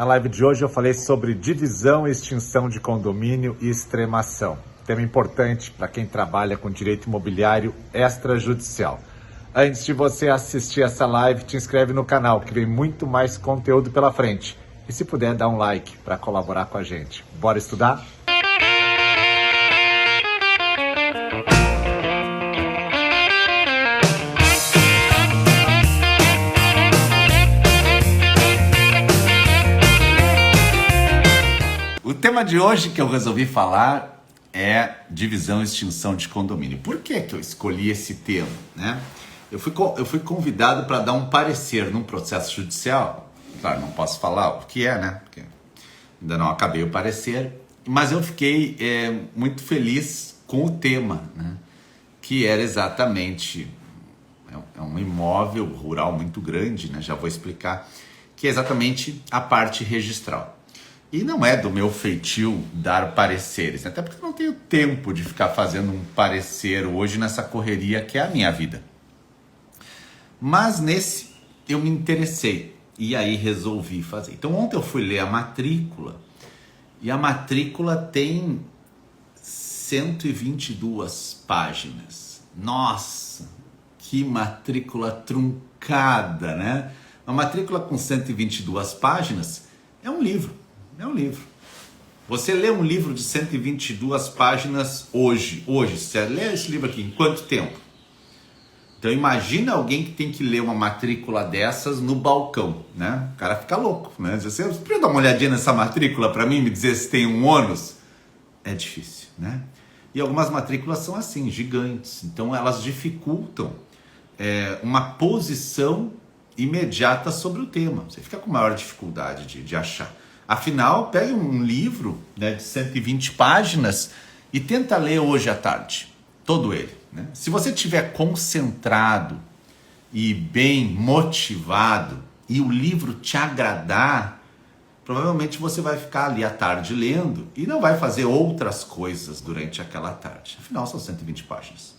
Na live de hoje eu falei sobre divisão e extinção de condomínio e extremação. Tema importante para quem trabalha com direito imobiliário extrajudicial. Antes de você assistir essa live, te inscreve no canal, que vem muito mais conteúdo pela frente. E se puder, dá um like para colaborar com a gente. Bora estudar? O tema de hoje que eu resolvi falar é divisão e extinção de condomínio. Por que que eu escolhi esse tema, né? Eu fui convidado para dar um parecer num processo judicial. Claro, não posso falar o que é, né? Porque ainda não acabei o parecer. Mas eu fiquei muito feliz com o tema, né? Que era exatamente... É um imóvel rural muito grande, né? Já vou explicar. Que é exatamente a parte registral. E não é do meu feitio dar pareceres, até porque eu não tenho tempo de ficar fazendo um parecer hoje nessa correria que é a minha vida. Mas nesse eu me interessei e aí resolvi fazer. Então ontem eu fui ler a matrícula e a matrícula tem 122 páginas. Nossa, que matrícula truncada, né? Uma matrícula com 122 páginas é um livro. É um livro. Você lê um livro de 122 páginas hoje, você lê esse livro aqui em quanto tempo? Então imagina alguém que tem que ler uma matrícula dessas no balcão, né? O cara fica louco, né? Você precisa dar uma olhadinha nessa matrícula para mim, me dizer se tem um ônus? É difícil, né? E algumas matrículas são assim, gigantes. Então elas dificultam uma posição imediata sobre o tema. Você fica com maior dificuldade de achar. Afinal, pegue um livro, né, de 120 páginas e tenta ler hoje à tarde, todo ele, né? Se você estiver concentrado e bem motivado e o livro te agradar, provavelmente você vai ficar ali à tarde lendo e não vai fazer outras coisas durante aquela tarde. Afinal, são 120 páginas.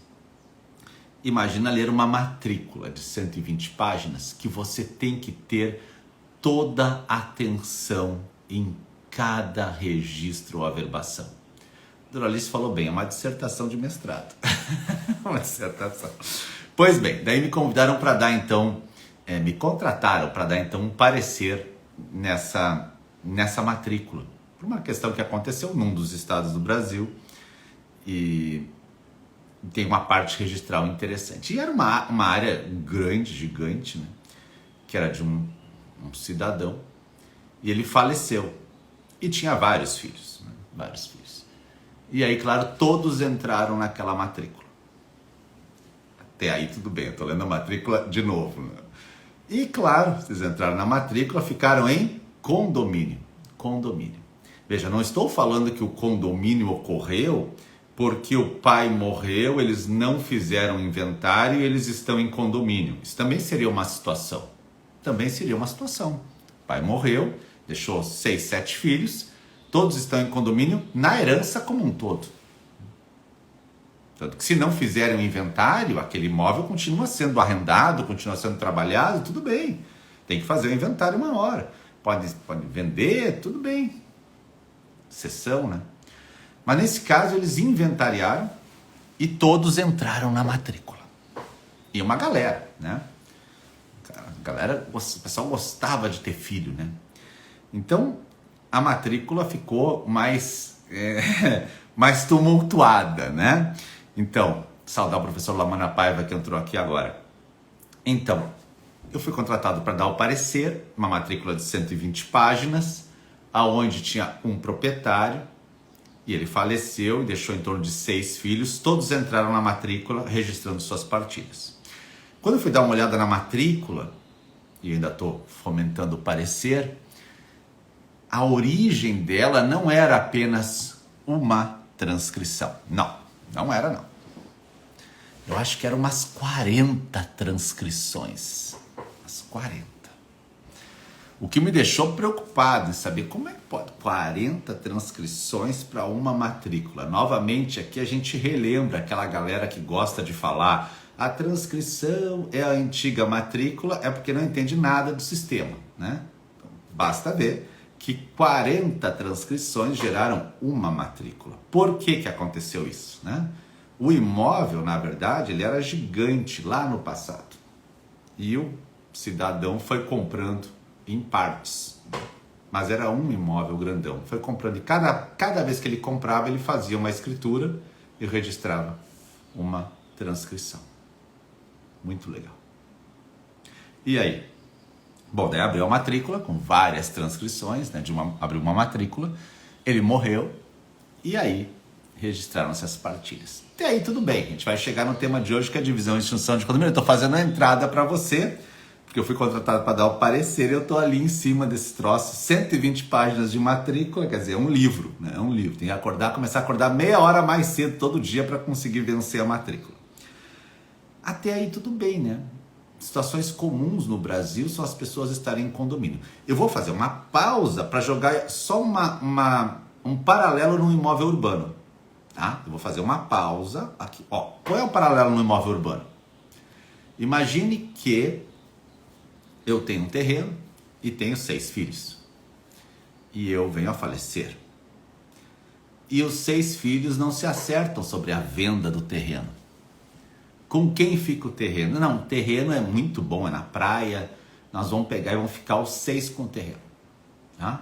Imagina ler uma matrícula de 120 páginas que você tem que ter toda a atenção em cada registro ou averbação. Doralice falou bem, é uma dissertação de mestrado. Uma dissertação. Pois bem, daí me convidaram para dar então, me contrataram para dar então um parecer nessa matrícula. Por uma questão que aconteceu num dos estados do Brasil e tem uma parte registral interessante. E era uma área grande, gigante, né? Que era de um cidadão. E ele faleceu. E tinha vários filhos, né? Vários filhos. E aí, claro, todos entraram naquela matrícula. Até aí tudo bem, eu tô lendo a matrícula de novo, né? E claro, vocês entraram na matrícula, ficaram em condomínio. Condomínio. Veja, não estou falando que o condomínio ocorreu porque o pai morreu, eles não fizeram inventário e eles estão em condomínio. Isso também seria uma situação. Também seria uma situação. O pai morreu, deixou 6, 7 filhos, todos estão em condomínio na herança como um todo. Tanto que se não fizerem o inventário, aquele imóvel continua sendo arrendado, continua sendo trabalhado, tudo bem. Tem que fazer o inventário uma hora. Pode vender, tudo bem. Exceção, né? Mas nesse caso eles inventariaram e todos entraram na matrícula. E uma galera, né? O pessoal gostava de ter filho, né? Então, a matrícula ficou mais tumultuada, né? Então, saudar o professor Lamana Paiva que entrou aqui agora. Então, eu fui contratado para dar o parecer, uma matrícula de 120 páginas, aonde tinha um proprietário, e ele faleceu e deixou em torno de 6 filhos, todos entraram na matrícula registrando suas partilhas. Quando eu fui dar uma olhada na matrícula, e ainda estou fomentando o parecer, a origem dela não era apenas uma transcrição. Não era não. Eu acho que eram umas 40 transcrições. Umas 40. O que me deixou preocupado em saber como é que pode 40 transcrições para uma matrícula. Novamente, aqui a gente relembra aquela galera que gosta de falar a transcrição é a antiga matrícula, é porque não entende nada do sistema, né? Então, basta ver que 40 transcrições geraram uma matrícula. Por que aconteceu isso, né? O imóvel, na verdade, ele era gigante lá no passado. E o cidadão foi comprando em partes. Mas era um imóvel grandão. Foi comprando e cada vez que ele comprava, ele fazia uma escritura e registrava uma transcrição. Muito legal. E aí? Bom, daí abriu a matrícula com várias transcrições, né? Abriu uma matrícula, ele morreu e aí registraram-se as partilhas. Até aí tudo bem, a gente vai chegar no tema de hoje que é a divisão e extinção de condomínio. Eu estou fazendo a entrada para você, porque eu fui contratado para dar o parecer e eu estou ali em cima desse troço, 120 páginas de matrícula, quer dizer, é um livro, né? É um livro, tem que começar a acordar meia hora mais cedo todo dia para conseguir vencer a matrícula. Até aí tudo bem, né? Situações comuns no Brasil são as pessoas estarem em condomínio. Eu vou fazer uma pausa para jogar só um paralelo no imóvel urbano. Tá? Eu vou fazer uma pausa aqui. Ó, qual é o paralelo no imóvel urbano? Imagine que eu tenho um terreno e tenho 6 filhos. E eu venho a falecer. E os 6 filhos não se acertam sobre a venda do terreno. Com quem fica o terreno? Não, o terreno é muito bom, é na praia. Nós vamos pegar e vamos ficar os 6 com o terreno. Tá?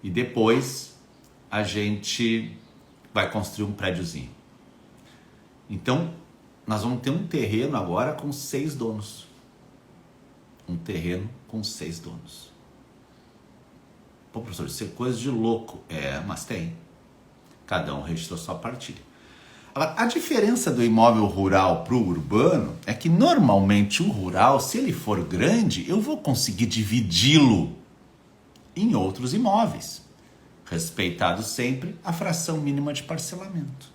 E depois a gente vai construir um prédiozinho. Então, nós vamos ter um terreno agora com 6 donos. Um terreno com 6 donos. Pô, professor, isso é coisa de louco. É, mas tem. Cada um registrou sua partilha. A diferença do imóvel rural para o urbano é que normalmente o rural, se ele for grande, eu vou conseguir dividi-lo em outros imóveis, respeitado sempre a fração mínima de parcelamento.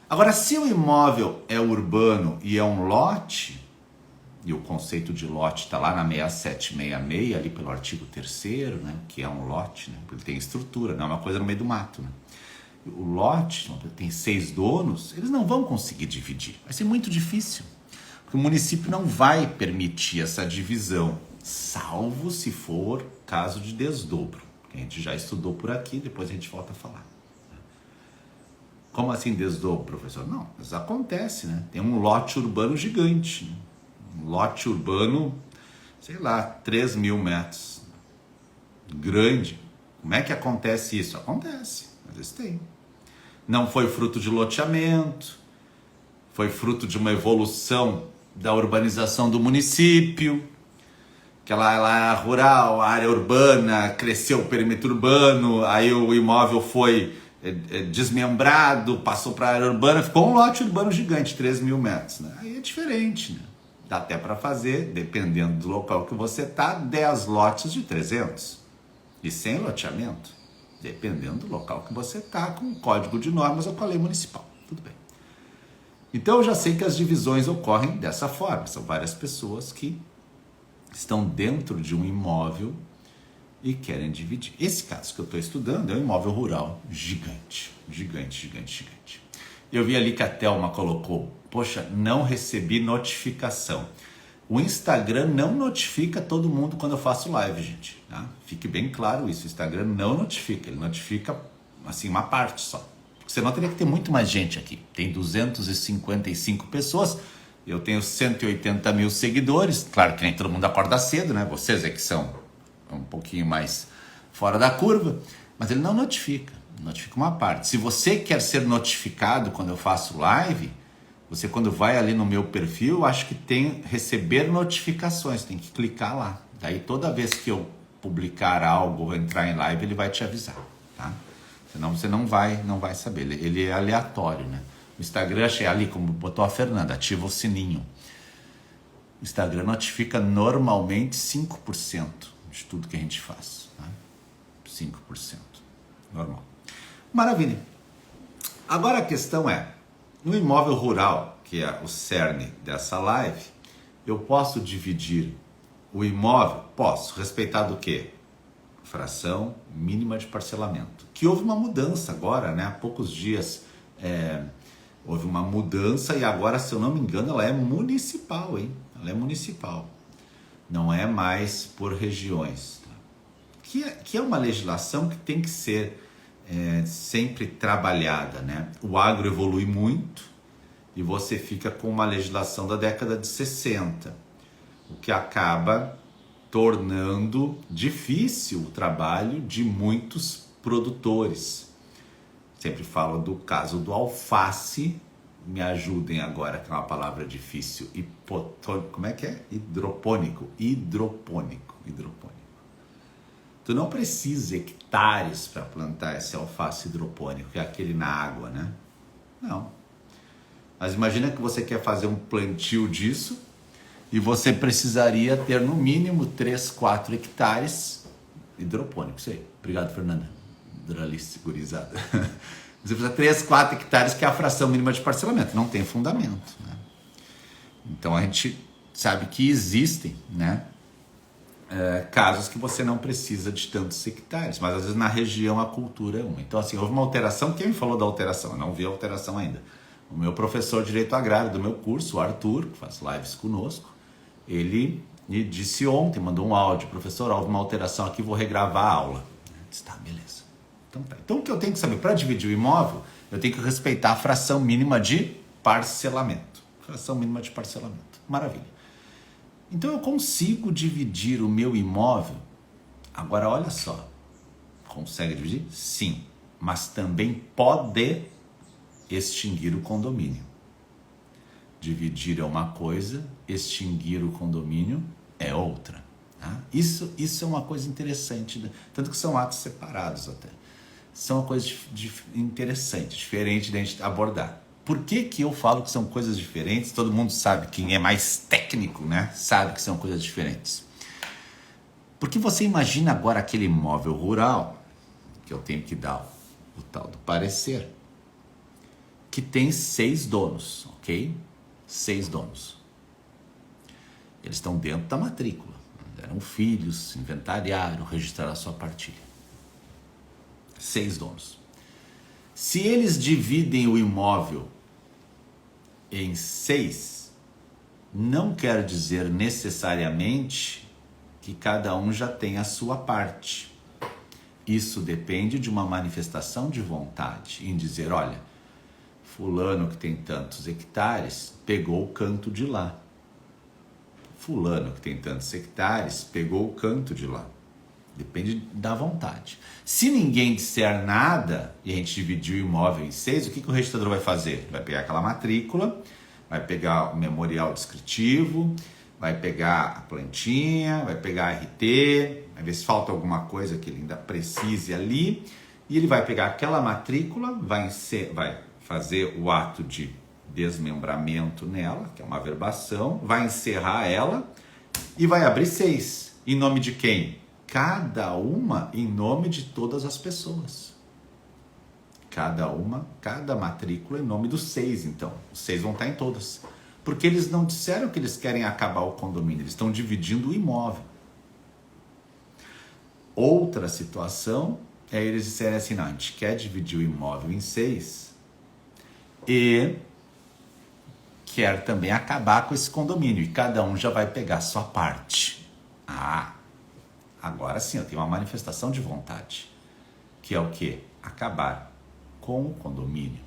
Agora, se o imóvel é urbano e é um lote, e o conceito de lote está lá na 6766, ali pelo artigo 3º, né, que é um lote, né, porque ele tem estrutura, não é uma coisa no meio do mato, né? O lote tem 6 donos, eles não vão conseguir dividir. Vai ser muito difícil. Porque o município não vai permitir essa divisão, salvo se for caso de desdobro. Que a gente já estudou por aqui, depois a gente volta a falar. Como assim desdobro, professor? Não, isso acontece, né? Tem um lote urbano gigante. Né? Um lote urbano, sei lá, 3.000 metros. Grande. Como é que acontece isso? Acontece, às vezes tem. Não foi fruto de loteamento, foi fruto de uma evolução da urbanização do município, que ela é rural, a área urbana, cresceu o perímetro urbano, aí o imóvel foi desmembrado, passou para a área urbana, ficou um lote urbano gigante, 3.000 metros. Né? Aí é diferente, né? Dá até para fazer, dependendo do local que você está, 10 lotes de 300 e sem loteamento. Dependendo do local que você está, com o código de normas ou com a lei municipal. Tudo bem. Então eu já sei que as divisões ocorrem dessa forma. São várias pessoas que estão dentro de um imóvel e querem dividir. Esse caso que eu estou estudando é um imóvel rural gigante. Gigante, gigante, gigante. Eu vi ali que a Thelma colocou, poxa, não recebi notificação. O Instagram não notifica todo mundo quando eu faço live, gente. Tá? Fique bem claro isso. O Instagram não notifica. Ele notifica, assim, uma parte só. Porque senão teria que ter muito mais gente aqui. Tem 255 pessoas. Eu tenho 180 mil seguidores. Claro que nem todo mundo acorda cedo, né? Vocês é que são um pouquinho mais fora da curva. Mas ele não notifica. Notifica uma parte. Se você quer ser notificado quando eu faço live... Você quando vai ali no meu perfil, acho que tem receber notificações, tem que clicar lá. Daí toda vez que eu publicar algo ou entrar em live, ele vai te avisar, tá? Senão você não vai saber, ele é aleatório, né? O Instagram, achei ali, como botou a Fernanda, ativa o sininho. O Instagram notifica normalmente 5% de tudo que a gente faz, tá? 5%, normal. Maravilha. Agora a questão é, no imóvel rural, que é o cerne dessa live, eu posso dividir o imóvel? Posso, respeitado o quê? Fração mínima de parcelamento. Que houve uma mudança agora, né? Há poucos dias houve uma mudança e agora, se eu não me engano, ela é municipal, hein? Ela é municipal. Não é mais por regiões. Tá? que é uma legislação que tem que ser sempre trabalhada, né? O agro evolui muito e você fica com uma legislação da década de 60, o que acaba tornando difícil o trabalho de muitos produtores. Sempre falo do caso do alface, me ajudem agora, que é uma palavra difícil, como é que é? Hidropônico. Tu não precisa hectares para plantar esse alface hidropônico, que é aquele na água, né? Não. Mas imagina que você quer fazer um plantio disso e você precisaria ter no mínimo 3, 4 hectares hidropônicos. Isso aí. Obrigado, Fernanda. Hidralice gurizada. Você precisa de 3, 4 hectares, que é a fração mínima de parcelamento. Não tem fundamento, né? Então a gente sabe que existem, né, casos que você não precisa de tantos hectares, mas às vezes na região a cultura é uma. Então assim, houve uma alteração. Quem me falou da alteração? Eu não vi a alteração ainda. O meu professor de Direito Agrário do meu curso, o Arthur, que faz lives conosco, ele me disse ontem, mandou um áudio: professor, houve uma alteração aqui, vou regravar a aula. Eu disse, tá, beleza. Então tá. Então o que eu tenho que saber? Para dividir o imóvel, eu tenho que respeitar a fração mínima de parcelamento. Fração mínima de parcelamento. Maravilha. Então eu consigo dividir o meu imóvel. Agora olha só. Consegue dividir? Sim. Mas também pode extinguir o condomínio. Dividir é uma coisa, extinguir o condomínio é outra. Tá? Isso é uma coisa interessante, né? Tanto que são atos separados até. São uma coisa interessante, diferente da gente abordar. Por que eu falo que são coisas diferentes? Todo mundo sabe, quem é mais técnico, né, sabe que são coisas diferentes. Porque você imagina agora aquele imóvel rural, que eu tenho que dar o tal do parecer, que tem 6 donos, ok? 6 donos. Eles estão dentro da matrícula. Eram filhos, inventariaram, registraram a sua partilha. 6 donos. Se eles dividem o imóvel em 6, não quer dizer necessariamente que cada um já tem a sua parte. Isso depende de uma manifestação de vontade, em dizer, olha, fulano que tem tantos hectares pegou o canto de lá. Fulano que tem tantos hectares pegou o canto de lá. Depende da vontade. Se ninguém disser nada e a gente dividir o imóvel em 6, o que o registrador vai fazer? Ele vai pegar aquela matrícula, vai pegar o memorial descritivo, vai pegar a plantinha, vai pegar a RT, vai ver se falta alguma coisa que ele ainda precise ali, e ele vai pegar aquela matrícula, vai fazer o ato de desmembramento nela, que é uma averbação, vai encerrar ela e vai abrir 6. Em nome de quem? Cada uma em nome de todas as pessoas. Cada matrícula em nome dos 6, então. Os 6 vão estar em todas. Porque eles não disseram que eles querem acabar o condomínio, eles estão dividindo o imóvel. Outra situação é eles disserem assim, não, a gente quer dividir o imóvel em 6 e quer também acabar com esse condomínio, e cada um já vai pegar a sua parte. Agora sim, eu tenho uma manifestação de vontade, que é o quê? Acabar com o condomínio.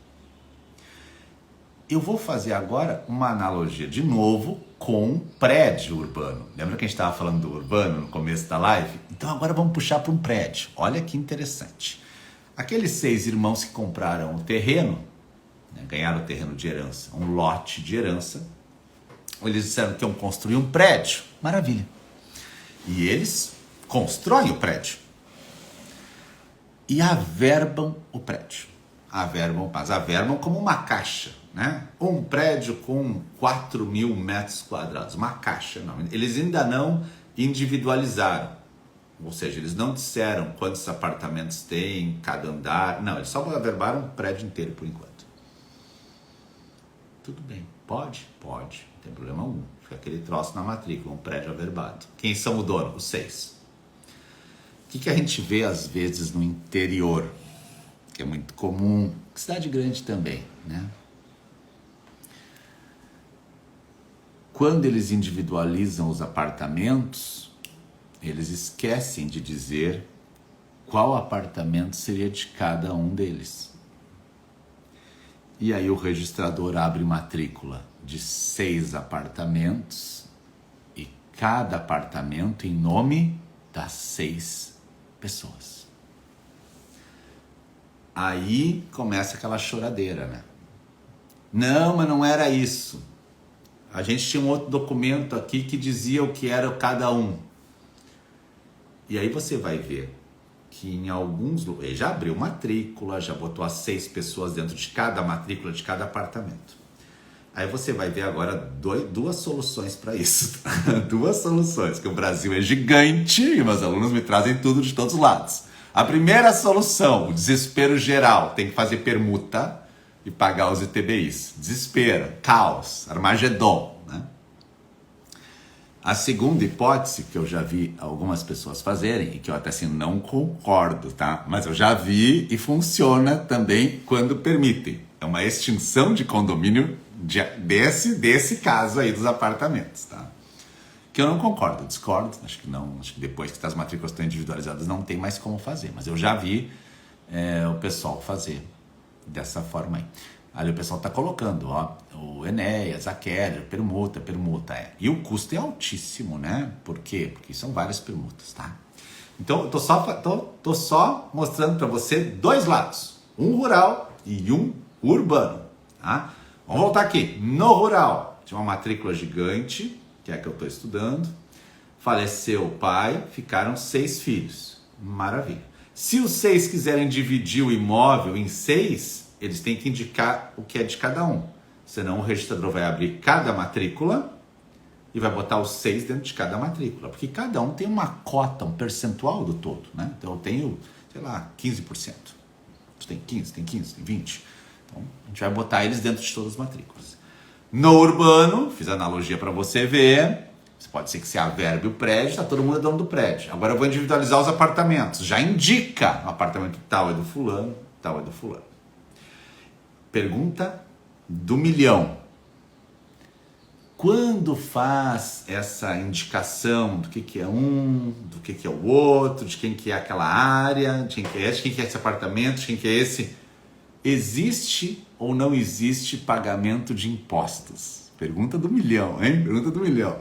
Eu vou fazer agora uma analogia de novo com prédio urbano. Lembra que a gente estava falando do urbano no começo da live? Então agora vamos puxar para um prédio. Olha que interessante. Aqueles 6 irmãos que compraram o terreno, né, ganharam o terreno de herança, um lote de herança, eles disseram que iam construir um prédio. Maravilha. E eles constroem o prédio e averbam o prédio. Mas averbam como uma caixa, né? Um prédio com 4.000 metros quadrados, uma caixa. Não. Eles ainda não individualizaram, ou seja, eles não disseram quantos apartamentos tem, cada andar. Não, eles só averbaram o prédio inteiro por enquanto. Tudo bem, pode, não tem problema algum. Fica aquele troço na matrícula, um prédio averbado. Quem são o dono? Os 6. O que a gente vê às vezes no interior, que é muito comum, cidade grande também, né? Quando eles individualizam os apartamentos, eles esquecem de dizer qual apartamento seria de cada um deles. E aí o registrador abre matrícula de 6 apartamentos e cada apartamento em nome das 6 pessoas. Aí começa aquela choradeira, né? Não, mas não era isso. A gente tinha um outro documento aqui que dizia o que era cada um. E aí você vai ver que em alguns lugares, ele já abriu matrícula, já botou as 6 pessoas dentro de cada matrícula, de cada apartamento. Aí você vai ver agora duas soluções para isso. Duas soluções, que o Brasil é gigante e meus alunos me trazem tudo de todos os lados. A primeira solução, o desespero geral, tem que fazer permuta e pagar os ITBIs. Desespero, caos, Armagedon, né? A segunda hipótese, que eu já vi algumas pessoas fazerem, e que eu até assim não concordo, tá? Mas eu já vi e funciona também quando permitem. É uma extinção de condomínio desse caso aí dos apartamentos, tá? Que eu não concordo, discordo, acho que não, acho que depois que as matrículas estão individualizadas não tem mais como fazer, mas eu já vi o pessoal fazer dessa forma aí. Ali o pessoal está colocando, ó, o Enéas, a Keller, permuta, E o custo é altíssimo, né? Por quê? Porque são várias permutas, tá? Então, eu tô só mostrando para você 2 lados. Um rural e um urbano, tá? Vamos voltar aqui. No rural, tinha uma matrícula gigante, que é a que eu estou estudando. Faleceu o pai, ficaram 6 filhos. Maravilha. Se os 6 quiserem dividir o imóvel em 6... eles têm que indicar o que é de cada um. Senão o registrador vai abrir cada matrícula e vai botar os 6 dentro de cada matrícula. Porque cada um tem uma cota, um percentual do todo, né? Então eu tenho, sei lá, 15%. Tu tem 15, tem 15, tem 20. Então a gente vai botar eles dentro de todas as matrículas. No urbano, fiz a analogia para você ver. Pode ser que se averbe o prédio, tá todo mundo dono do prédio. Agora eu vou individualizar os apartamentos. Já indica o apartamento tal é do fulano, tal é do fulano. Pergunta do milhão. Quando faz essa indicação do que é um, do que é o outro, de quem que é aquela área, de quem que é esse apartamento, de quem que é esse, existe ou não existe pagamento de impostos? Pergunta do milhão, hein? Pergunta do milhão.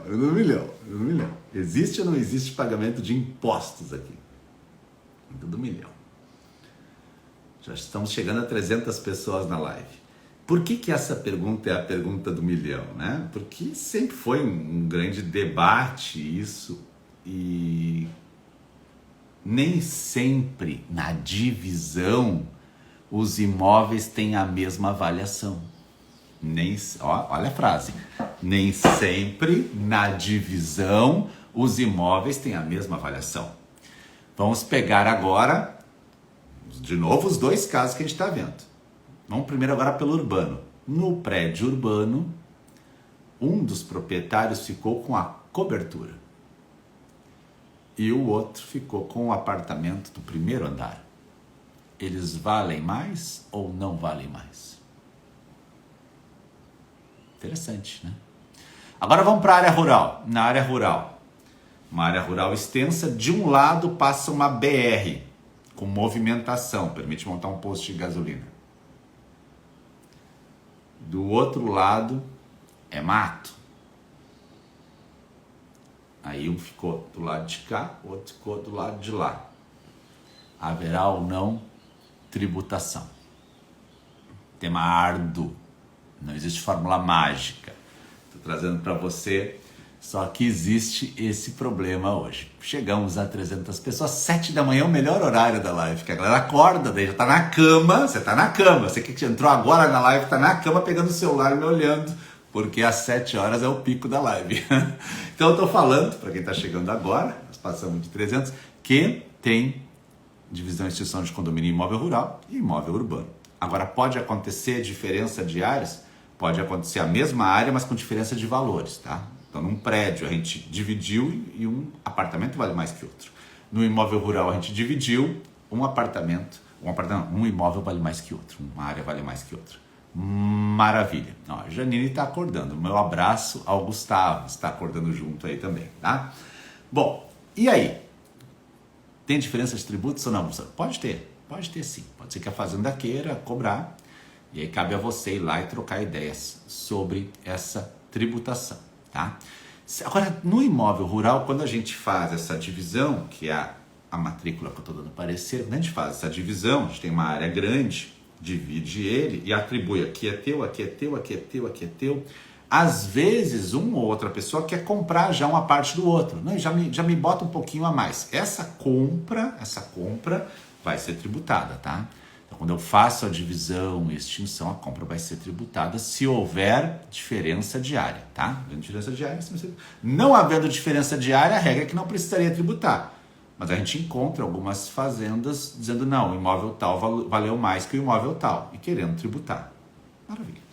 Existe ou não existe pagamento de impostos aqui? Pergunta do milhão. Já estamos chegando a 300 pessoas na live. Por que essa pergunta é a pergunta do milhão, né? Porque sempre foi um grande debate isso e nem sempre na divisão os imóveis têm a mesma avaliação. Olha a frase. Nem sempre na divisão os imóveis têm a mesma avaliação. Vamos pegar agora de novo os 2 casos que a gente está vendo. Vamos primeiro agora pelo urbano. No prédio urbano, um dos proprietários ficou com a cobertura e o outro ficou com o apartamento do primeiro andar. Eles valem mais ou não valem mais? Interessante, né? Agora vamos para a área rural. Na área rural, uma área rural extensa, de um lado passa uma BR com movimentação, permite montar um posto de gasolina. Do outro lado é mato. Aí um ficou do lado de cá, o outro ficou do lado de lá. Haverá ou não tributação? Tema árduo. Não existe fórmula mágica. Estou trazendo para você, só que existe esse problema hoje. Chegamos a 300 pessoas, 7 da manhã é o melhor horário da live, que a galera acorda, daí já tá na cama, você tá na cama, você que entrou agora na live, tá na cama pegando o celular e me olhando, porque às 7 horas é o pico da live. Então eu tô falando, para quem tá chegando agora, nós passamos de 300, que tem divisão e extinção de condomínio em imóvel rural e imóvel urbano. Agora pode acontecer diferença de áreas? Pode acontecer a mesma área, mas com diferença de valores, tá? Então, num prédio a gente dividiu e um apartamento vale mais que outro. No imóvel rural a gente dividiu um imóvel vale mais que outro, uma área vale mais que outra. Maravilha. Ó, a Janine está acordando. Meu abraço ao Gustavo, está acordando junto aí também, tá? Bom, e aí? Tem diferença de tributos ou não, professor? Pode ter sim. Pode ser que a fazenda queira cobrar, e aí cabe a você ir lá e trocar ideias sobre essa tributação, tá? Agora, no imóvel rural, quando a gente faz essa divisão, que é a matrícula que eu estou dando parecer, quando a gente faz essa divisão, a gente tem uma área grande, divide ele e atribui aqui é teu, aqui é teu, aqui é teu, aqui é teu. Às vezes, uma ou outra pessoa quer comprar já uma parte do outro. Não, já me bota um pouquinho a mais. Essa compra vai ser tributada, tá? Então, quando eu faço a divisão e extinção, a compra vai ser tributada se houver diferença diária, tá? Havendo diferença diária, não havendo diferença diária, a regra é que não precisaria tributar. Mas a gente encontra algumas fazendas dizendo, não, o imóvel tal valeu mais que o imóvel tal, e querendo tributar. Maravilha.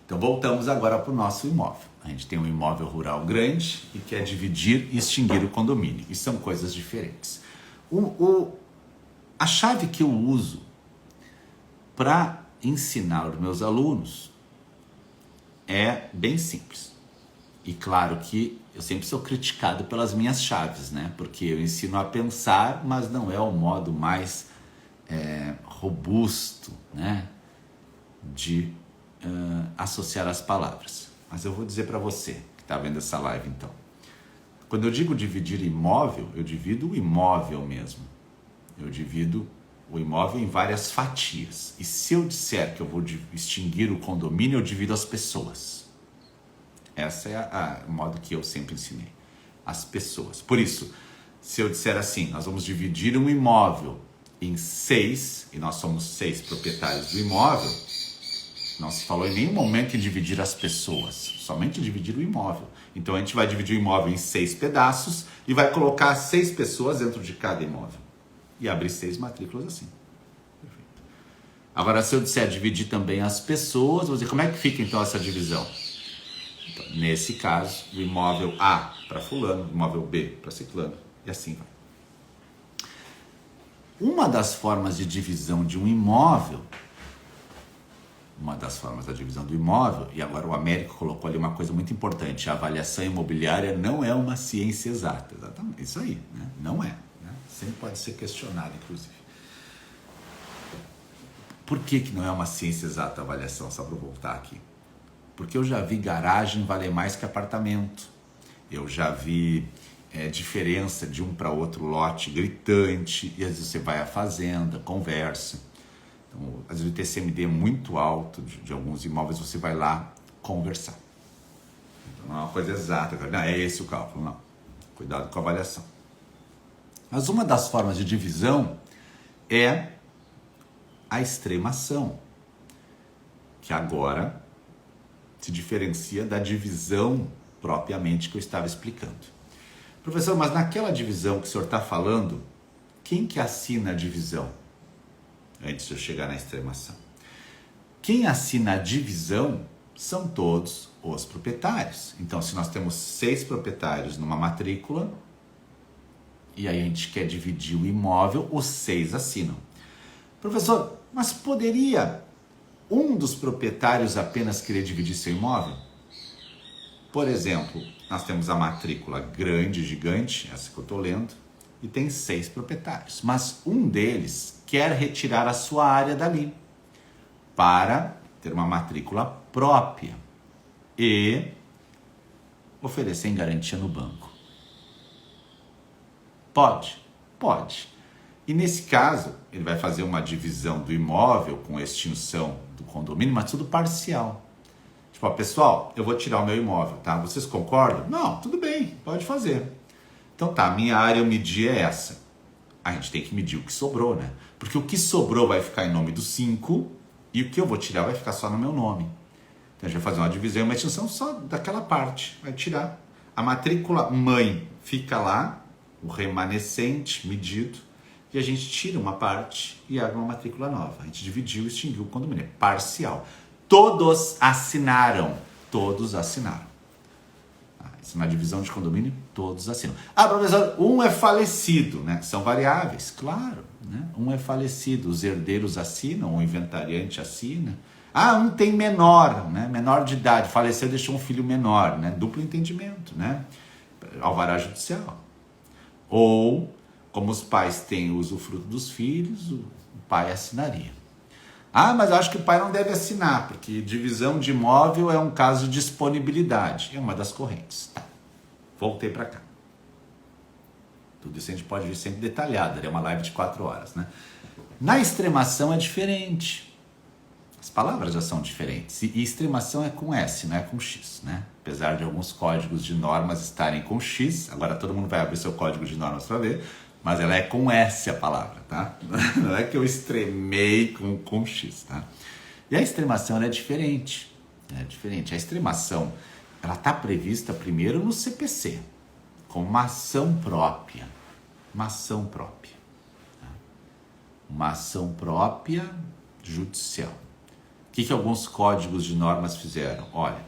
Então, voltamos agora para o nosso imóvel. A gente tem um imóvel rural grande e quer dividir e extinguir o condomínio. E são coisas diferentes. A chave que eu uso para ensinar os meus alunos é bem simples. E claro que eu sempre sou criticado pelas minhas chaves, né? Porque eu ensino a pensar, mas não é o modo mais robusto, né? De associar as palavras. Mas eu vou dizer para você que está vendo essa live então. Quando eu digo dividir imóvel, eu divido o imóvel mesmo. Eu divido o imóvel em várias fatias. E se eu disser que eu vou extinguir o condomínio, eu divido as pessoas. Essa é o modo que eu sempre ensinei. As pessoas. Por isso, se eu disser assim, nós vamos dividir um imóvel em 6, e nós somos 6 proprietários do imóvel, não se falou em nenhum momento em dividir as pessoas, somente dividir o imóvel. Então a gente vai dividir o imóvel em 6 pedaços e vai colocar 6 pessoas dentro de cada imóvel. E abrir 6 matrículas assim. Perfeito. Agora, se eu disser dividir também as pessoas, vou dizer, como é que fica então essa divisão? Então, nesse caso, o imóvel A para fulano, o imóvel B para ciclano, e assim vai. Uma das formas de divisão de um imóvel, e agora o Américo colocou ali uma coisa muito importante, a avaliação imobiliária não é uma ciência exata. Exatamente, isso aí, né? Não é. Sempre pode ser questionado, inclusive. Por que não é uma ciência exata a avaliação? Só para eu voltar aqui. Porque eu já vi garagem valer mais que apartamento. Eu já vi diferença de um para outro lote gritante. E às vezes você vai à fazenda, conversa. Então, às vezes o TCMD é muito alto de alguns imóveis, você vai lá conversar. Então, não é uma coisa exata. Não, é esse o cálculo, não. Cuidado com a avaliação. Mas uma das formas de divisão é a extremação, que agora se diferencia da divisão propriamente que eu estava explicando. Professor, mas naquela divisão que o senhor está falando, quem que assina a divisão? Antes de eu chegar na extremação. Quem assina a divisão são todos os proprietários. Então, se nós temos 6 proprietários numa matrícula, e aí a gente quer dividir o imóvel, os 6 assinam. Professor, mas poderia um dos proprietários apenas querer dividir seu imóvel? Por exemplo, nós temos a matrícula grande, gigante, essa que eu estou lendo, e tem 6 proprietários. Mas um deles quer retirar a sua área dali para ter uma matrícula própria e oferecer em garantia no banco. Pode? Pode. E nesse caso, ele vai fazer uma divisão do imóvel com extinção do condomínio, mas tudo parcial. Tipo, pessoal, eu vou tirar o meu imóvel, tá? Vocês concordam? Não, tudo bem, pode fazer. Então tá, minha área eu medi é essa. A gente tem que medir o que sobrou, né? Porque o que sobrou vai ficar em nome dos 5 e o que eu vou tirar vai ficar só no meu nome. Então a gente vai fazer uma divisão e uma extinção só daquela parte. Vai tirar. A matrícula mãe fica lá, o remanescente medido, e a gente tira uma parte e abre uma matrícula nova. A gente dividiu e extinguiu o condomínio. É parcial. Todos assinaram. Todos assinaram. Isso na divisão de condomínio, todos assinam. Ah, professor, um é falecido, né? São variáveis, claro. Né? Um é falecido, os herdeiros assinam, o inventariante assina. Ah, um tem menor, né? Menor de idade, faleceu, deixou um filho menor, né? Duplo entendimento, né? Alvará judicial. Ou Como os pais têm o usufruto dos filhos, o pai assinaria. Ah, mas eu acho que o pai não deve assinar, porque divisão de imóvel é um caso de disponibilidade. É uma das correntes. Tá. Voltei para cá. Tudo isso a gente pode ver sempre detalhado. É uma live de 4 horas, né? Na extremação é diferente. As palavras já são diferentes. E extremação é com S, não é com X, né? Apesar de alguns códigos de normas estarem com X, agora todo mundo vai abrir seu código de normas para ver, mas ela é com S a palavra, tá? Não é que eu extremei com X, tá? E a extremação ela é diferente. É diferente. A extremação, ela está prevista primeiro no CPC, como uma ação própria. Uma ação própria. Tá? Uma ação própria judicial. O que alguns códigos de normas fizeram? Olha,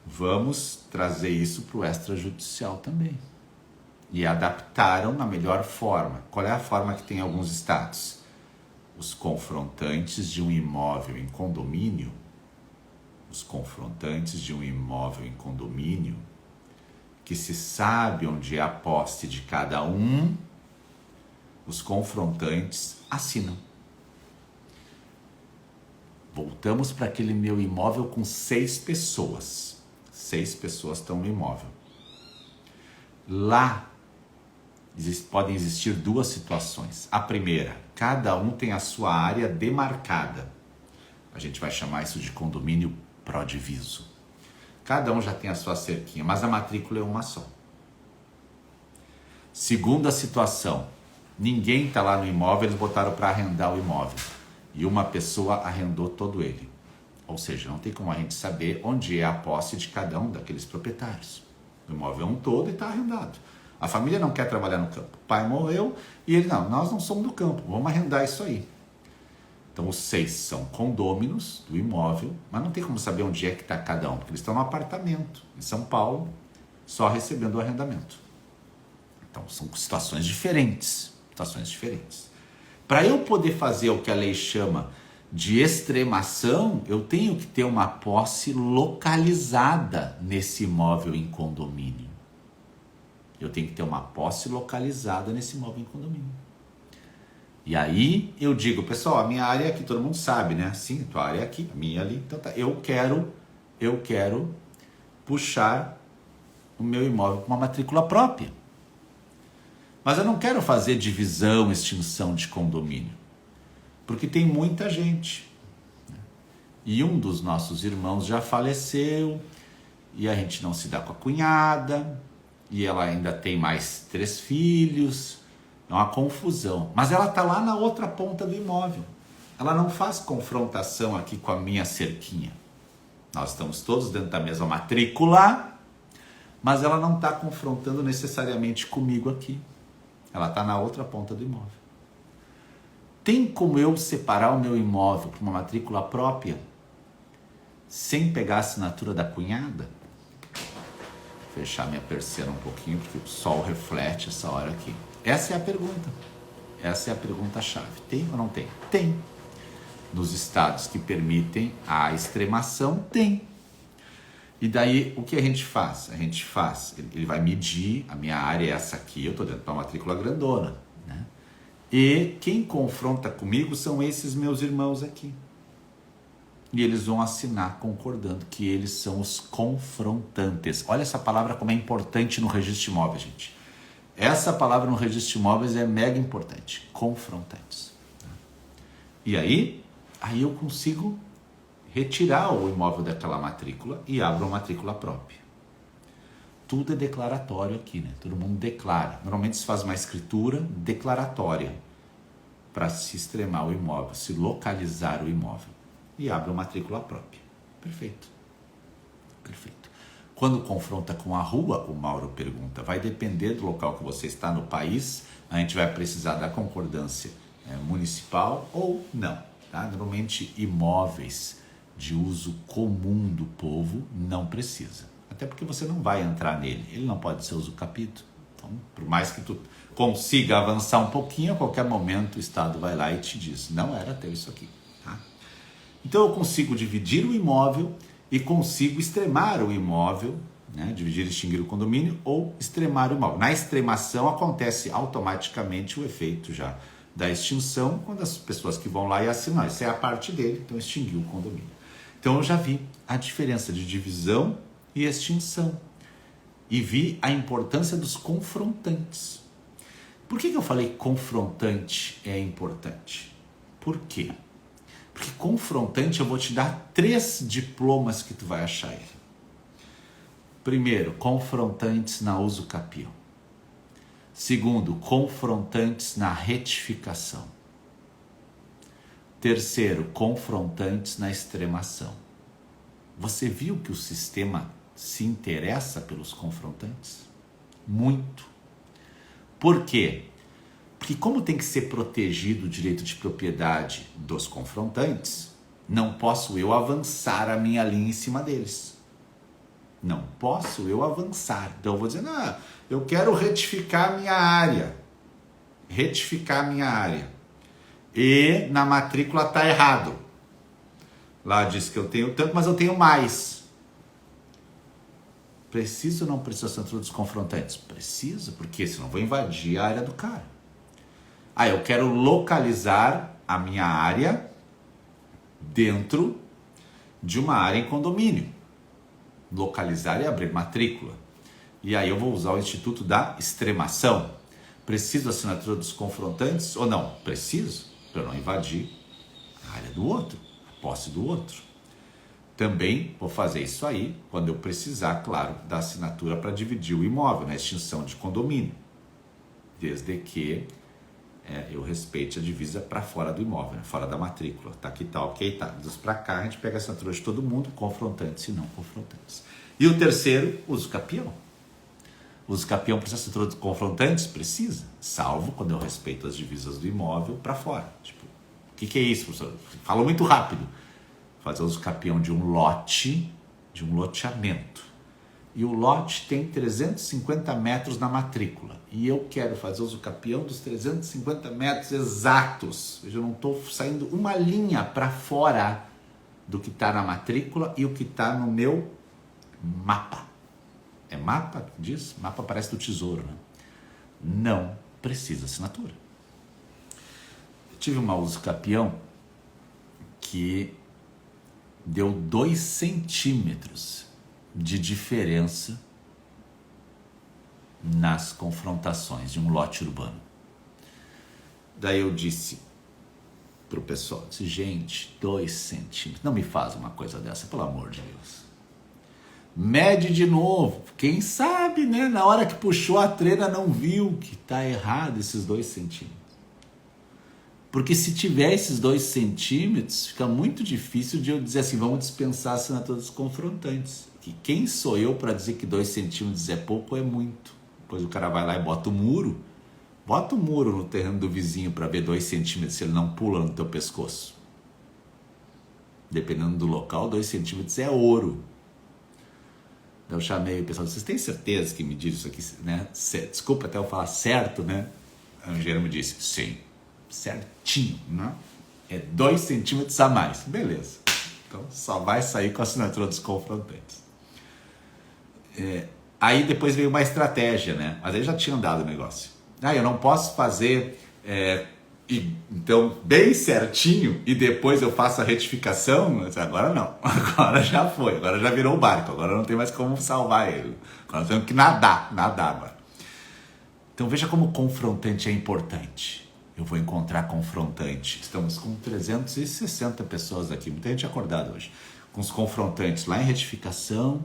vamos trazer isso para o extrajudicial também. E adaptaram na melhor forma. Qual é a forma que tem em alguns estados? Os confrontantes de um imóvel em condomínio, que se sabe onde é a posse de cada um, os confrontantes assinam. Voltamos para aquele meu imóvel com 6 pessoas. 6 pessoas estão no imóvel. Lá podem existir 2 situações. A primeira, cada um tem a sua área demarcada. A gente vai chamar isso de condomínio pró-diviso. Cada um já tem a sua cerquinha, mas a matrícula é uma só. Segunda situação, ninguém está lá no imóvel, eles botaram para arrendar o imóvel. E uma pessoa arrendou todo ele. Ou seja, não tem como a gente saber onde é a posse de cada um daqueles proprietários. O imóvel é um todo e está arrendado. A família não quer trabalhar no campo. O pai morreu e ele, não, nós não somos do campo, vamos arrendar isso aí. Então os 6 são condôminos do imóvel, mas não tem como saber onde é que está cada um, porque eles estão no apartamento, em São Paulo, só recebendo o arrendamento. Então são situações diferentes. Para eu poder fazer o que a lei chama de extremação, eu tenho que ter uma posse localizada nesse imóvel em condomínio. E aí eu digo, pessoal, a minha área é aqui, todo mundo sabe, né? Sim, a tua área é aqui, a minha ali. Então tá, eu quero puxar o meu imóvel com uma matrícula própria. Mas eu não quero fazer divisão, extinção de condomínio, porque tem muita gente. E um dos nossos irmãos já faleceu, e a gente não se dá com a cunhada, e ela ainda tem mais 3 filhos, é uma confusão. Mas ela está lá na outra ponta do imóvel. Ela não faz confrontação aqui com a minha cerquinha. Nós estamos todos dentro da mesma matrícula, mas ela não está confrontando necessariamente comigo aqui. Ela está na outra ponta do imóvel. Tem como eu separar o meu imóvel para uma matrícula própria sem pegar a assinatura da cunhada? Vou fechar minha persiana um pouquinho, porque o sol reflete essa hora aqui. Essa é a pergunta. Essa é a pergunta-chave. Tem ou não tem? Tem. Nos estados que permitem a extremação, tem. E daí, o que a gente faz? Ele vai medir, a minha área é essa aqui, eu estou dentro de uma matrícula grandona, né? E quem confronta comigo são esses meus irmãos aqui. E eles vão assinar concordando que eles são os confrontantes. Olha essa palavra como é importante no registro de imóveis, gente. Essa palavra no registro de imóveis é mega importante. Confrontantes. E aí eu consigo retirar o imóvel daquela matrícula e abro uma matrícula própria. Tudo é declaratório aqui, né? Todo mundo declara. Normalmente se faz uma escritura declaratória para se extremar o imóvel, se localizar o imóvel. E abre uma matrícula própria. Perfeito. Quando confronta com a rua, o Mauro pergunta, vai depender do local que você está no país, a gente vai precisar da concordância municipal ou não. Tá? Normalmente imóveis de uso comum do povo não precisa. Até porque você não vai entrar nele, ele não pode ser usucapido. Então, por mais que tu consiga avançar um pouquinho, a qualquer momento o Estado vai lá e te diz, não era teu isso aqui. Tá? Então eu consigo dividir o imóvel e consigo extremar o imóvel né? Dividir e extinguir o condomínio ou extremar o imóvel. Na extremação acontece automaticamente o efeito já da extinção, quando as pessoas que vão lá e assinam, isso é a parte dele, então extinguiu o condomínio. Então eu já vi a diferença de divisão e extinção e vi a importância dos confrontantes. Por que eu falei confrontante é importante? Por quê? Porque confrontante eu vou te dar 3 diplomas que tu vai achar ele. Primeiro, confrontantes na uso capião. Segundo, confrontantes na retificação. Terceiro, confrontantes na extremação. Você viu que o sistema se interessa pelos confrontantes? Muito. Por quê? Porque como tem que ser protegido o direito de propriedade dos confrontantes, não posso eu avançar a minha linha em cima deles. Não posso eu avançar. Então eu vou dizer, não, eu quero retificar minha área. Retificar minha área. E na matrícula está errado. Lá diz que eu tenho tanto, mas eu tenho mais. Preciso ou não preciso da assinatura dos confrontantes? Preciso, porque senão eu vou invadir a área do cara. Eu quero localizar a minha área dentro de uma área em condomínio. Localizar e abrir matrícula. E aí eu vou usar o instituto da extremação. Preciso da assinatura dos confrontantes ou não? Preciso, para eu não invadir a área do outro, a posse do outro. Também vou fazer isso aí quando eu precisar, claro, da assinatura para dividir o imóvel, na extinção de condomínio. Desde que eu respeite a divisa para fora do imóvel, né? Fora da matrícula. Tá aqui, tá ok, tá. Dos para cá a gente pega a assinatura de todo mundo, confrontantes e não confrontantes. E o terceiro, uso capião. Uso capião precisa de assinatura de confrontantes? Precisa. Salvo quando eu respeito as divisas do imóvel para fora. Tipo, o que é isso, professor? Falou muito rápido. Fazer uso capião de um lote, de um loteamento. E o lote tem 350 metros na matrícula. E eu quero fazer uso capião dos 350 metros exatos. Eu não estou saindo uma linha para fora do que está na matrícula e o que está no meu mapa. É mapa disso? Mapa parece do tesouro, né? Não precisa assinatura. Eu tive uma uso capião que deu 2 centímetros de diferença nas confrontações de um lote urbano. Daí eu disse pro pessoal, gente, 2 centímetros, não me faz uma coisa dessa, pelo amor de Deus. Mede de novo, quem sabe, né? Na hora que puxou a trena não viu que tá errado esses 2 centímetros. Porque se tiver esses 2 centímetros, fica muito difícil de eu dizer assim, vamos dispensar a assinatura dos confrontantes. Que quem sou eu para dizer que 2 centímetros é pouco ou é muito? Depois o cara vai lá e bota o muro no terreno do vizinho para ver 2 centímetros se ele não pula no teu pescoço. Dependendo do local, 2 centímetros é ouro. Eu chamei o pessoal, vocês têm certeza que mediram isso aqui, né? Desculpa até eu falar certo, né? A engenheiro me disse, sim, certinho, né? É 2 centímetros a mais. Beleza. Então só vai sair com a assinatura dos confrontantes. Aí depois veio uma estratégia, né? Mas aí já tinha dado o negócio. Eu não posso fazer então bem certinho e depois eu faço a retificação. Mas agora não, agora já foi, agora já virou o barco, agora não tem mais como salvar ele. Agora nós temos que nadar agora. Então veja como confrontante é importante. Eu vou encontrar confrontante. Estamos com 360 pessoas aqui, muita gente acordada hoje. Com os confrontantes lá em retificação,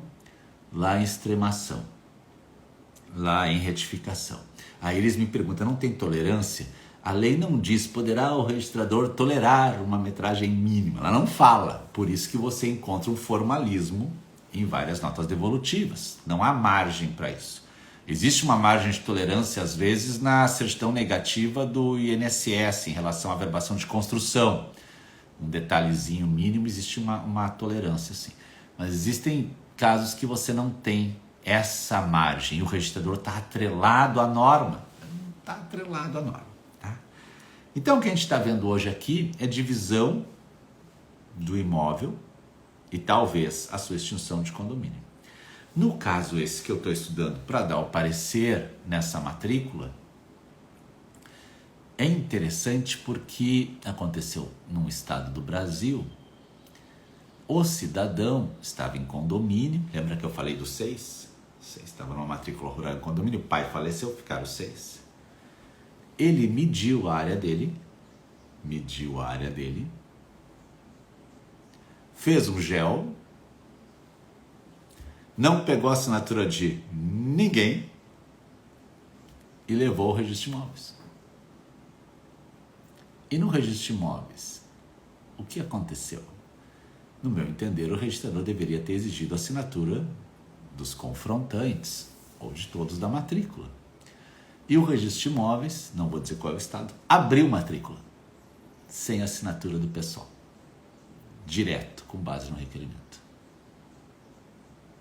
lá em extremação, lá em retificação. Aí eles me perguntam, não tem tolerância? A lei não diz, poderá o registrador tolerar uma metragem mínima. Ela não fala, por isso que você encontra um formalismo em várias notas devolutivas. Não há margem para isso. Existe uma margem de tolerância, às vezes, na certidão negativa do INSS em relação à averbação de construção. Um detalhezinho mínimo, existe uma tolerância, sim. Mas existem casos que você não tem essa margem. E o registrador está atrelado à norma. Está atrelado à norma. Tá? Então, o que a gente está vendo hoje aqui é divisão do imóvel e talvez a sua extinção de condomínio. No caso esse que eu estou estudando para dar o parecer nessa matrícula, é interessante porque aconteceu num estado do Brasil, o cidadão estava em condomínio, lembra que eu falei dos 6? 6 estava numa matrícula rural em condomínio, o pai faleceu, ficaram 6. Ele mediu a área dele, fez um gel, não pegou a assinatura de ninguém e levou ao registro de imóveis. E no registro de imóveis, o que aconteceu? No meu entender, o registrador deveria ter exigido a assinatura dos confrontantes, ou de todos da matrícula. E o registro de imóveis, não vou dizer qual é o estado, abriu matrícula, sem assinatura do pessoal, direto, com base no requerimento.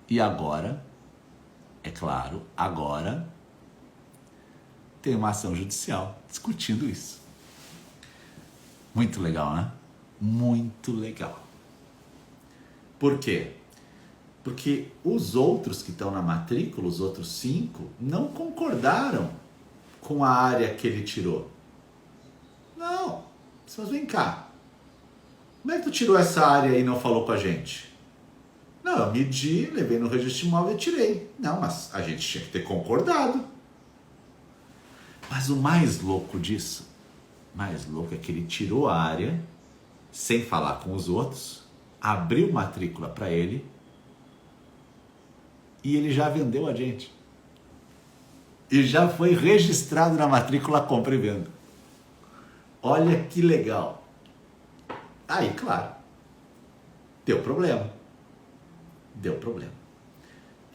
E agora, é claro, agora tem uma ação judicial discutindo isso. Muito legal, né? Muito legal. Por quê? Porque os outros que estão na matrícula, os outros 5, não concordaram com a área que ele tirou. Não, mas vem cá. Como é que tu tirou essa área e não falou com a gente? Não, eu medi, levei no registro de imóvel e tirei. Não, mas a gente tinha que ter concordado. Mas o mais louco disso, é que ele tirou a área, sem falar com os outros, abriu matrícula para ele e ele já vendeu a gente. E já foi registrado na matrícula compra e venda. Olha que legal. Aí, claro, deu problema.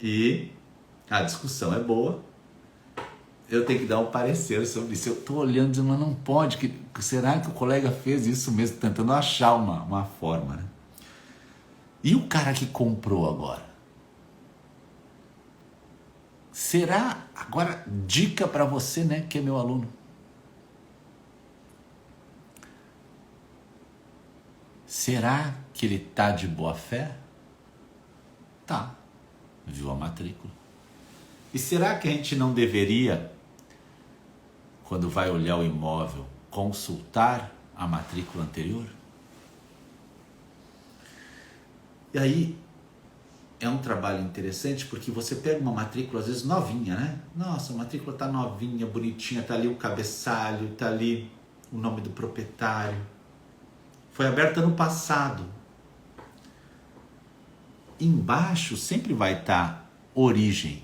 E a discussão é boa. Eu tenho que dar um parecer sobre isso. Eu estou olhando e dizendo, mas não pode. Será que o colega fez isso mesmo? Tentando achar uma forma, né? E o cara que comprou agora? Será? Agora, dica para você, né, que é meu aluno. Será que ele tá de boa fé? Tá. Viu a matrícula. E será que a gente não deveria, quando vai olhar o imóvel, consultar a matrícula anterior? E aí, é um trabalho interessante porque você pega uma matrícula, às vezes novinha, né? Nossa, a matrícula tá novinha, bonitinha, tá ali o cabeçalho, tá ali o nome do proprietário. Foi aberta no passado. Embaixo sempre vai estar origem.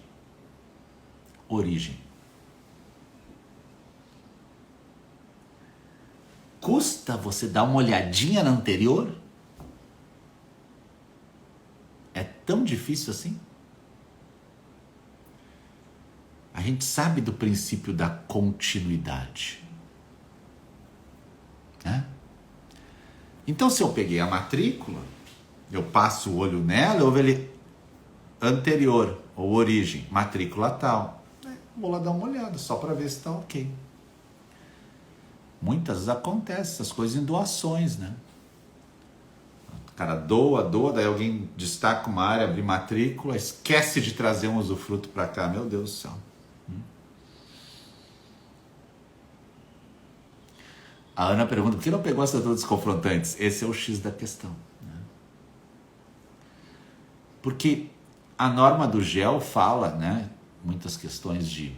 Custa você dar uma olhadinha na anterior? É tão difícil assim? A gente sabe do princípio da continuidade, né? Então, se eu peguei a matrícula, eu passo o olho nela, eu vejo ele anterior, ou origem, matrícula tal. Vou lá dar uma olhada, só para ver se está ok. Muitas vezes acontece essas coisas em doações, né? O cara doa, daí alguém destaca uma área, abre matrícula, esquece de trazer um usufruto para cá. Meu Deus do céu. A Ana pergunta, por que não pegou a assinatura dos confrontantes? Esse é o X da questão, né? Porque a norma do GEL fala, né, muitas questões de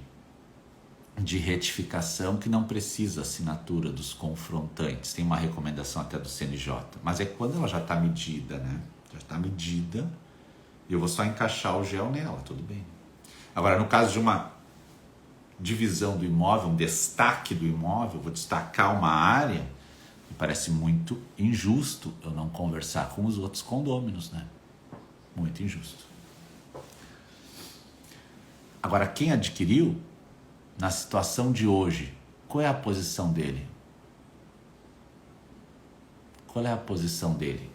retificação que não precisa assinatura dos confrontantes. Tem uma recomendação até do CNJ. Mas é quando ela já está medida, né? Já está medida, eu vou só encaixar o GEL nela, tudo bem. Agora, no caso de uma divisão do imóvel, um destaque do imóvel, vou destacar uma área, me parece muito injusto eu não conversar com os outros condôminos, né? Muito injusto. Agora, quem adquiriu, na situação de hoje, qual é a posição dele? Qual é a posição dele?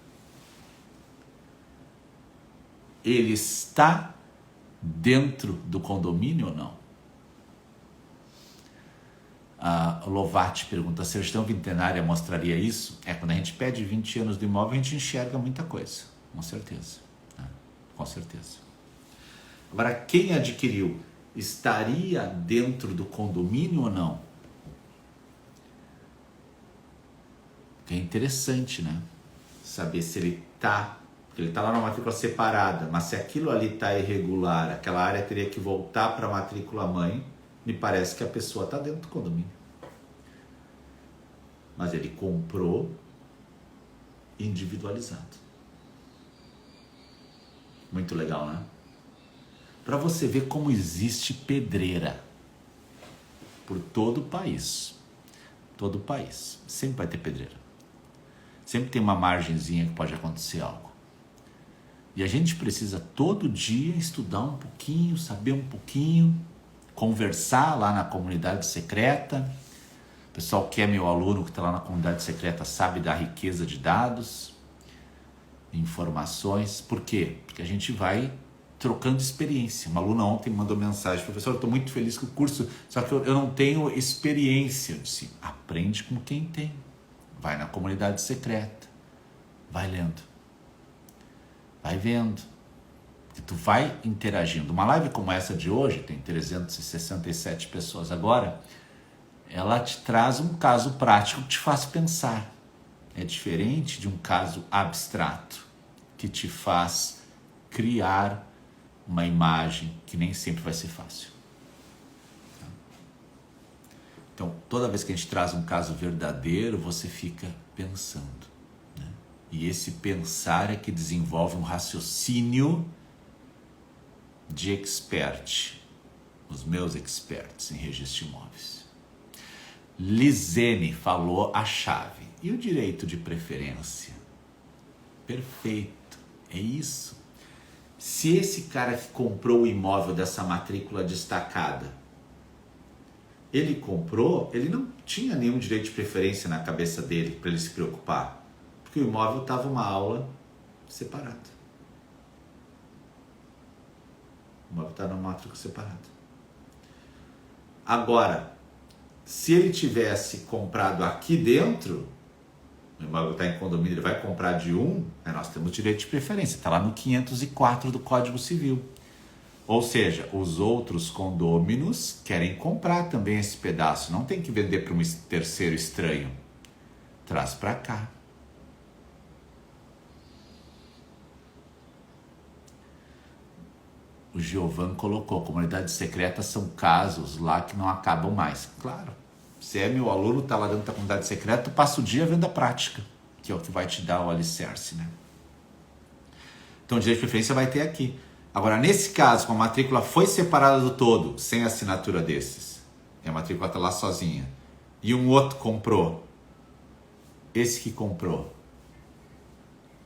Ele está dentro do condomínio ou não? A Lovati pergunta, a certidão vintenária mostraria isso? Quando a gente pede 20 anos do imóvel, a gente enxerga muita coisa, com certeza, né? Com certeza. Agora, quem adquiriu estaria dentro do condomínio ou não? É interessante, né? Saber se ele está... Porque ele está lá na matrícula separada, mas se aquilo ali está irregular, aquela área teria que voltar para a matrícula mãe, me parece que a pessoa está dentro do condomínio. Mas ele comprou individualizado. Muito legal, né? Para você ver como existe pedreira por todo o país. Todo o país. Sempre vai ter pedreira. Sempre tem uma margenzinha que pode acontecer algo. E a gente precisa todo dia estudar um pouquinho, saber um pouquinho, conversar lá na comunidade secreta. O pessoal que é meu aluno, que está lá na comunidade secreta, sabe da riqueza de dados, informações. Por quê? Porque a gente vai trocando experiência. Uma aluna ontem me mandou mensagem: professor, eu estou muito feliz com o curso, só que eu não tenho experiência. Eu disse: aprende com quem tem. Vai na comunidade secreta, vai lendo, vai vendo, que tu vai interagindo. Uma live como essa de hoje, tem 367 pessoas agora, ela te traz um caso prático que te faz pensar. É diferente de um caso abstrato, que te faz criar uma imagem que nem sempre vai ser fácil. Então, toda vez que a gente traz um caso verdadeiro, você fica pensando, né? E esse pensar é que desenvolve um raciocínio de expert, os meus experts em registro de imóveis. Lisene falou a chave. E o direito de preferência? Perfeito, é isso. Se esse cara que comprou o imóvel dessa matrícula destacada, ele comprou, ele não tinha nenhum direito de preferência na cabeça dele para ele se preocupar, porque o imóvel estava uma aula separada. O imóvel estava numa matrícula separada. Agora, se ele tivesse comprado aqui dentro, o imóvel está em condomínio, ele vai comprar de um, nós temos direito de preferência, está lá no 504 do Código Civil. Ou seja, os outros condôminos querem comprar também esse pedaço, não tem que vender para um terceiro estranho. Traz para cá. O Giovan colocou: comunidades secretas são casos lá que não acabam mais. Claro, se é meu aluno, está lá dentro da comunidade secreta, tu passa o dia vendo a prática, que é o que vai te dar o alicerce, né? Então, o direito de preferência vai ter aqui. Agora, nesse caso, como a matrícula foi separada do todo, sem assinatura desses, e a matrícula está lá sozinha, e um outro comprou, esse que comprou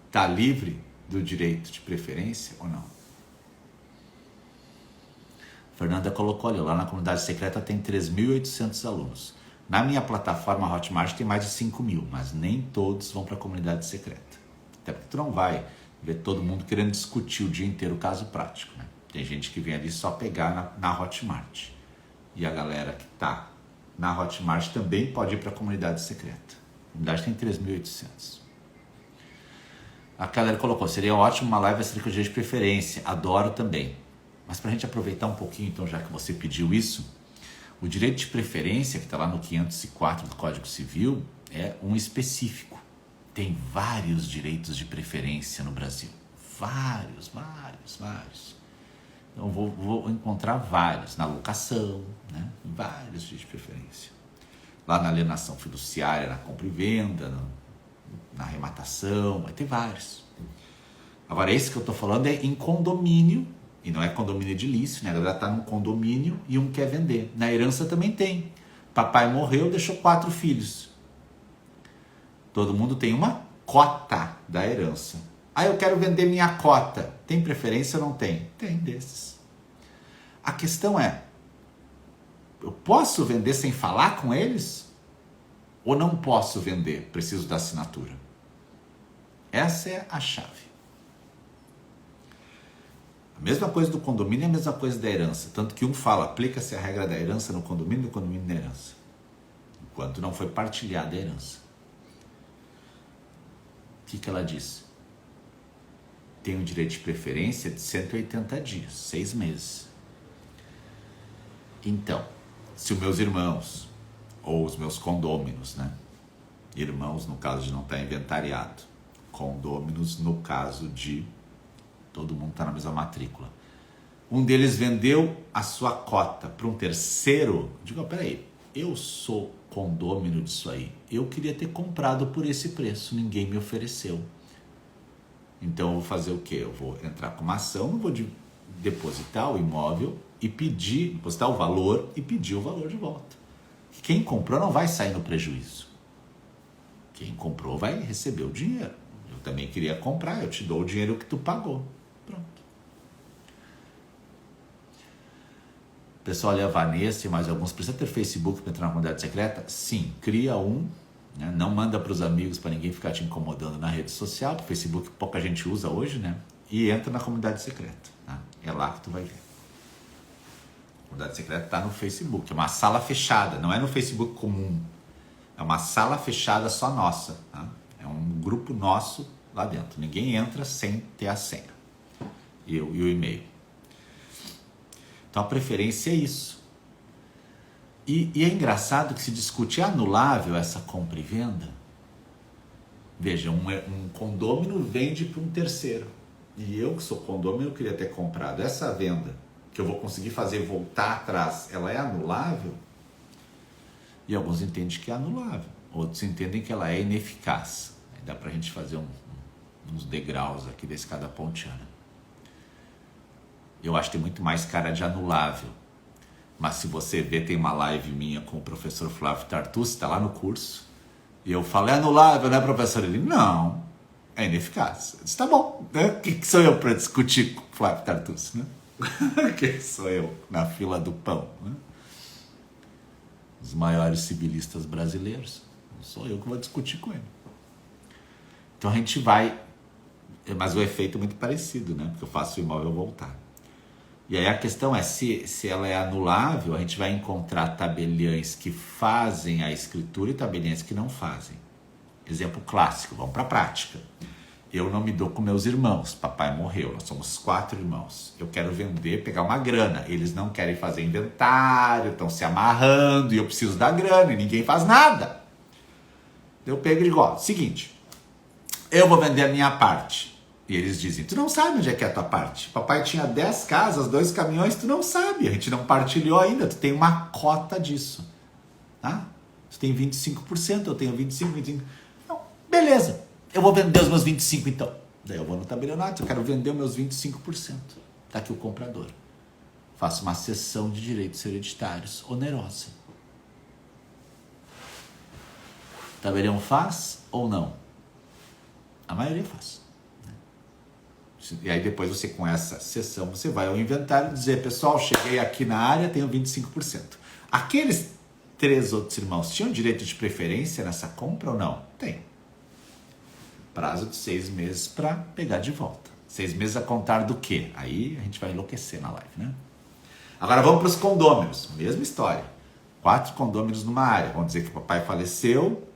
está livre do direito de preferência ou não? Fernanda colocou ali, lá na comunidade secreta tem 3.800 alunos. Na minha plataforma Hotmart tem mais de 5.000, mas nem todos vão para a comunidade secreta. Até porque tu não vai ver todo mundo querendo discutir o dia inteiro o caso prático, né? Tem gente que vem ali só pegar na Hotmart. E a galera que está na Hotmart também pode ir para a comunidade secreta. A comunidade tem 3.800. A galera colocou: seria ótimo uma live acerca de direito de preferência. Adoro também. Mas para a gente aproveitar um pouquinho, então, já que você pediu isso, o direito de preferência, que está lá no 504 do Código Civil, é um específico. Tem vários direitos de preferência no Brasil. Vários. Então, vou encontrar vários. Na locação, né? Vários direitos de preferência. Lá na alienação fiduciária, na compra e venda, na arrematação, vai ter vários. Agora, esse que eu estou falando é em condomínio, e não é condomínio edilício, né? A galera está num condomínio e um quer vender. Na herança também tem. Papai morreu, deixou 4 filhos. Todo mundo tem uma cota da herança. Ah, eu quero vender minha cota. Tem preferência ou não tem? Tem desses. A questão é, eu posso vender sem falar com eles? Ou não posso vender? Preciso da assinatura. Essa é a chave. A mesma coisa do condomínio é a mesma coisa da herança. Tanto que um fala, aplica-se a regra da herança no condomínio e no condomínio na herança. Enquanto não foi partilhada a herança. O que ela diz? tem um direito de preferência de 180 dias, 6 meses. Então, se os meus irmãos, ou os meus condôminos, né? Irmãos no caso de não estar inventariado, condôminos no caso de todo mundo estar na mesma matrícula. Um deles vendeu a sua cota para um terceiro. Digo, peraí, eu sou condômino disso aí. Eu queria ter comprado por esse preço, ninguém me ofereceu. Então eu vou fazer o quê? Eu vou entrar com uma ação, eu vou depositar o imóvel e pedir, depositar o valor e pedir o valor de volta. Quem comprou não vai sair no prejuízo. Quem comprou vai receber o dinheiro. Eu também queria comprar, eu te dou o dinheiro que tu pagou. Pronto. Pessoal, olha, a Vanessa e mais alguns, precisa ter Facebook para entrar na comunidade secreta? Sim, cria um, né? Não manda para os amigos para ninguém ficar te incomodando na rede social, porque o Facebook pouca gente usa hoje, né? E entra na comunidade secreta, tá? É lá que tu vai ver. A comunidade secreta está no Facebook, é uma sala fechada, não é no Facebook comum, é uma sala fechada só nossa, tá? É um grupo nosso lá dentro, ninguém entra sem ter a senha e o e-mail. Então a preferência é isso. E é engraçado que se discute anulável essa compra e venda. Veja, um condômino vende para um terceiro. E eu que sou condômino, eu queria ter comprado essa venda, que eu vou conseguir fazer voltar atrás, ela é anulável? E alguns entendem que é anulável. Outros entendem que ela é ineficaz. Aí dá pra gente fazer uns degraus aqui da escada pontiana. Eu acho que tem muito mais cara de anulável. Mas se você ver, tem uma live minha com o professor Flávio Tartucci, está lá no curso. E eu falo, é anulável, né, professor? Ele, não, é ineficaz. Eu disse, tá bom, né? Quem sou eu para discutir com o Flávio Tartucci, né? Quem sou eu na fila do pão, né? Os maiores civilistas brasileiros. Não sou eu que vou discutir com ele. Então a gente vai... Mas o efeito é muito parecido, né? Porque eu faço o imóvel voltar. E aí a questão é, se ela é anulável, a gente vai encontrar tabeliães que fazem a escritura e tabeliães que não fazem. Exemplo clássico, vamos para a prática. Eu não me dou com meus irmãos, papai morreu, nós somos 4 irmãos. Eu quero vender, pegar uma grana. Eles não querem fazer inventário, estão se amarrando e eu preciso da grana e ninguém faz nada. Eu pego e digo, ó, seguinte, eu vou vender a minha parte. E eles dizem, tu não sabe onde é que é a tua parte. Papai tinha 10 casas, 2 caminhões, tu não sabe. A gente não partilhou ainda, tu tem uma cota disso. Tá? Tu tem 25%, eu tenho 25%. Então, beleza, eu vou vender os meus 25% então. Daí eu vou no tabelionato, eu quero vender os meus 25%. Tá aqui o comprador. Faço uma cessão de direitos hereditários onerosa. Tabelião faz ou não? A maioria faz. E aí depois você, com essa sessão, você vai ao inventário e dizer, pessoal, cheguei aqui na área, tenho 25%. Aqueles 3 outros irmãos tinham direito de preferência nessa compra ou não? Tem. Prazo de 6 meses para pegar de volta. 6 meses a contar do quê? Aí a gente vai enlouquecer na live, né? Agora vamos para os condôminos. Mesma história. 4 condôminos numa área. Vamos dizer que o papai faleceu,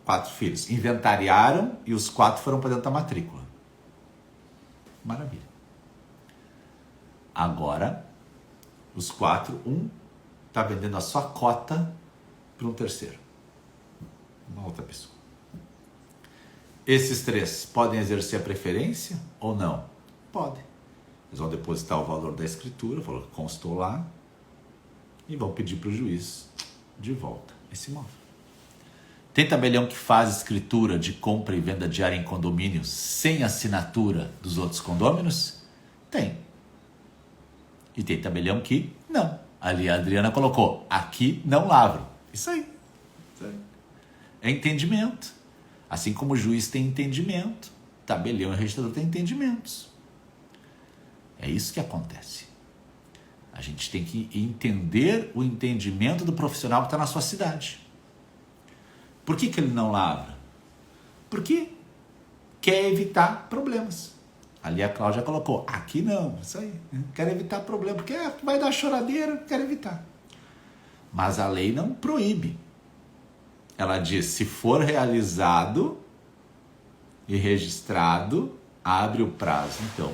4 filhos. Inventariaram e os 4 foram para dentro da matrícula. Maravilha. Agora, os 4, um está vendendo a sua cota para um terceiro. Uma outra pessoa. Esses 3 podem exercer a preferência ou não? Podem. Eles vão depositar o valor da escritura, o valor que constou lá, e vão pedir para o juiz de volta esse imóvel. Tem tabelião que faz escritura de compra e venda diária em condomínio sem assinatura dos outros condôminos? Tem. E tem tabelião que não. Ali a Adriana colocou, aqui não lavro. Isso aí. É entendimento. Assim como o juiz tem entendimento, tabelião e registrador tem entendimentos. É isso que acontece. A gente tem que entender o entendimento do profissional que está na sua cidade. Por que ele não lavra? Porque quer evitar problemas. Ali a Cláudia colocou, aqui não, isso aí. Quer evitar problema, porque vai dar choradeira, quer evitar. Mas a lei não proíbe. Ela diz, se for realizado e registrado, abre o prazo, então,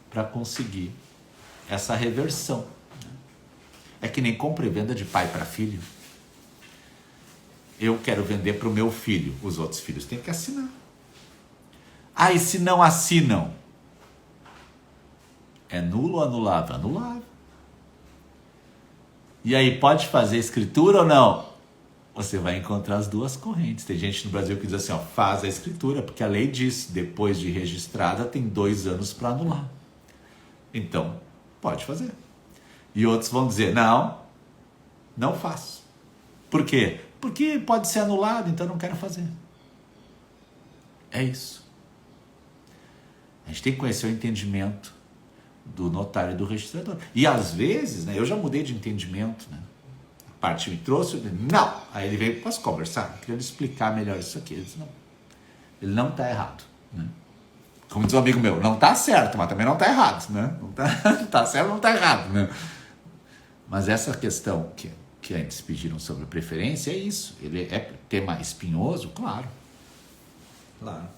para conseguir essa reversão. É que nem compra e venda de pai para filho. Eu quero vender para o meu filho, os outros filhos têm que assinar. Ah, e se não assinam? É nulo ou anulável? Anulável. E aí, pode fazer escritura ou não? Você vai encontrar as duas correntes. Tem gente no Brasil que diz assim, ó, faz a escritura, porque a lei diz, depois de registrada, tem 2 anos para anular. Então, pode fazer. E outros vão dizer, não faço. Por quê? Porque pode ser anulado, então não quero fazer. É isso. A gente tem que conhecer o entendimento do notário e do registrador. E às vezes, né, eu já mudei de entendimento, né? A parte me trouxe, eu disse, não. Aí ele veio, posso conversar? Eu queria explicar melhor isso aqui. Ele disse, não. Ele não está errado, né? Como diz um amigo meu, não está certo, mas também não está errado, né? Não tá certo, não está errado, né? Mas essa questão que antes pediram sobre preferência é isso. Ele é tema espinhoso? Claro. Claro.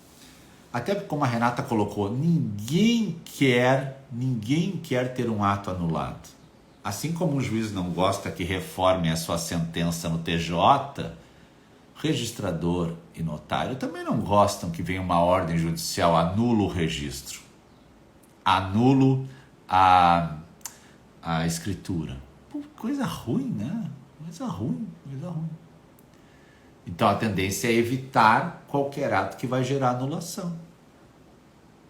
Até como a Renata colocou, ninguém quer ter um ato anulado. Assim como o juiz não gosta que reforme a sua sentença no TJ, registrador e notário também não gostam que venha uma ordem judicial, anula o registro, anulo a escritura. Pô, coisa ruim, né? Coisa ruim. Então a tendência é evitar qualquer ato que vai gerar anulação.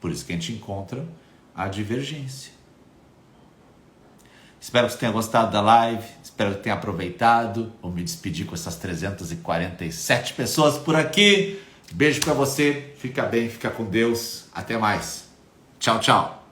Por isso que a gente encontra a divergência. Espero que você tenha gostado da live, espero que tenha aproveitado. Vou me despedir com essas 347 pessoas por aqui. Beijo pra você, fica bem, fica com Deus. Até mais. Tchau, tchau.